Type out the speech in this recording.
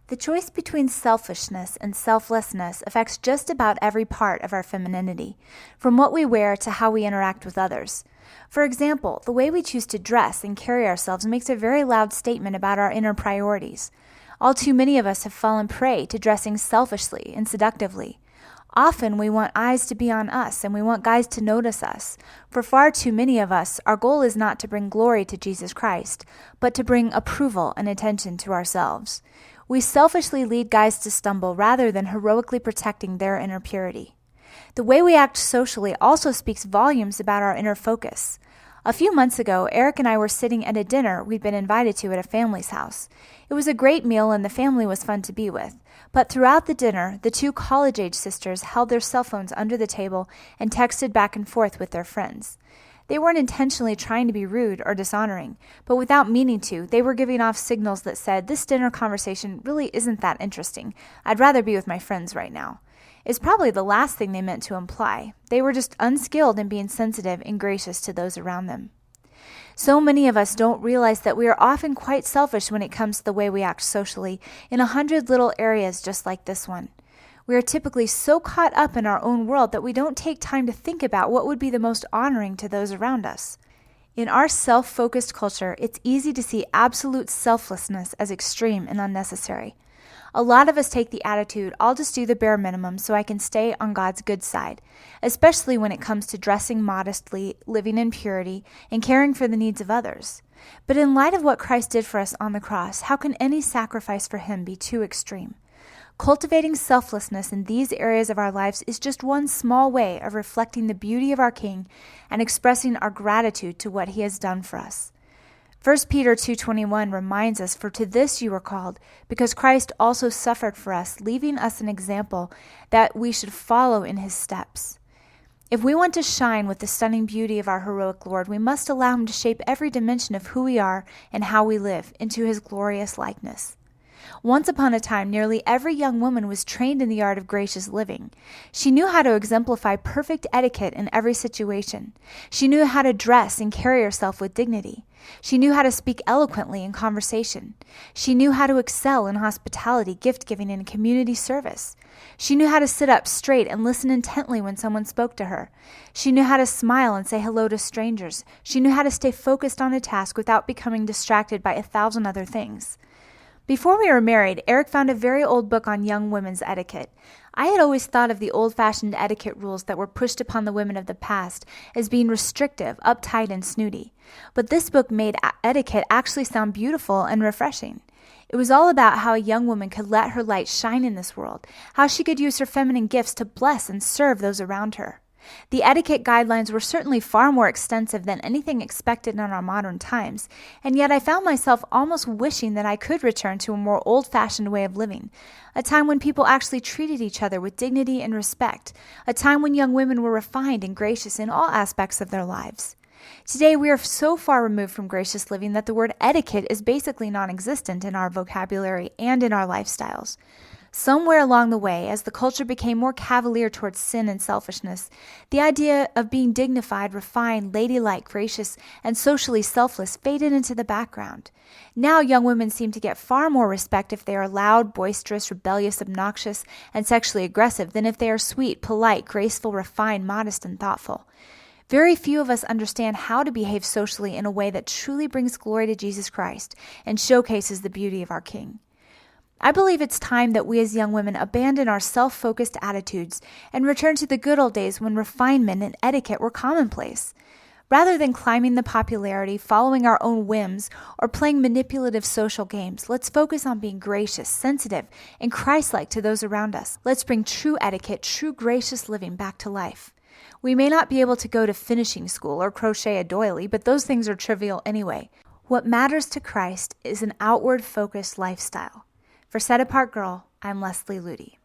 The choice between selfishness and selflessness affects just about every part of our femininity, from what we wear to how we interact with others. For example, the way we choose to dress and carry ourselves makes a very loud statement about our inner priorities. All too many of us have fallen prey to dressing selfishly and seductively. Often we want eyes to be on us and we want guys to notice us. For far too many of us, our goal is not to bring glory to Jesus Christ, but to bring approval and attention to ourselves. We selfishly lead guys to stumble rather than heroically protecting their inner purity. The way we act socially also speaks volumes about our inner focus. A few months ago, Eric and I were sitting at a dinner we'd been invited to at a family's house. It was a great meal and the family was fun to be with. But throughout the dinner, the two college-age sisters held their cell phones under the table and texted back and forth with their friends. They weren't intentionally trying to be rude or dishonoring, but without meaning to, they were giving off signals that said, "This dinner conversation really isn't that interesting. I'd rather be with my friends right now." It's probably the last thing they meant to imply. They were just unskilled in being sensitive and gracious to those around them. So many of us don't realize that we are often quite selfish when it comes to the way we act socially in 100 little areas just like this one. We are typically so caught up in our own world that we don't take time to think about what would be the most honoring to those around us. In our self-focused culture, it's easy to see absolute selflessness as extreme and unnecessary. A lot of us take the attitude, "I'll just do the bare minimum so I can stay on God's good side," especially when it comes to dressing modestly, living in purity, and caring for the needs of others. But in light of what Christ did for us on the cross, how can any sacrifice for him be too extreme? Cultivating selflessness in these areas of our lives is just one small way of reflecting the beauty of our King and expressing our gratitude to what he has done for us. 1 Peter 2:21 reminds us, "For to this you were called, because Christ also suffered for us, leaving us an example that we should follow in his steps." If we want to shine with the stunning beauty of our heroic Lord, we must allow him to shape every dimension of who we are and how we live into his glorious likeness. Once upon a time, nearly every young woman was trained in the art of gracious living. She knew how to exemplify perfect etiquette in every situation. She knew how to dress and carry herself with dignity. She knew how to speak eloquently in conversation. She knew how to excel in hospitality, gift-giving, and community service. She knew how to sit up straight and listen intently when someone spoke to her. She knew how to smile and say hello to strangers. She knew how to stay focused on a task without becoming distracted by 1,000 other things. Before we were married, Eric found a very old book on young women's etiquette. I had always thought of the old-fashioned etiquette rules that were pushed upon the women of the past as being restrictive, uptight, and snooty. But this book made etiquette actually sound beautiful and refreshing. It was all about how a young woman could let her light shine in this world, how she could use her feminine gifts to bless and serve those around her. The etiquette guidelines were certainly far more extensive than anything expected in our modern times, and yet I found myself almost wishing that I could return to a more old-fashioned way of living, a time when people actually treated each other with dignity and respect, a time when young women were refined and gracious in all aspects of their lives. Today, we are so far removed from gracious living that the word etiquette is basically non-existent in our vocabulary and in our lifestyles. Somewhere along the way, as the culture became more cavalier towards sin and selfishness, the idea of being dignified, refined, ladylike, gracious, and socially selfless faded into the background. Now young women seem to get far more respect if they are loud, boisterous, rebellious, obnoxious, and sexually aggressive than if they are sweet, polite, graceful, refined, modest, and thoughtful. Very few of us understand how to behave socially in a way that truly brings glory to Jesus Christ and showcases the beauty of our King. I believe it's time that we as young women abandon our self-focused attitudes and return to the good old days when refinement and etiquette were commonplace. Rather than climbing the popularity, following our own whims, or playing manipulative social games, let's focus on being gracious, sensitive, and Christ-like to those around us. Let's bring true etiquette, true gracious living back to life. We may not be able to go to finishing school or crochet a doily, but those things are trivial anyway. What matters to Christ is an outward-focused lifestyle. For Set Apart Girl, I'm Leslie Ludy.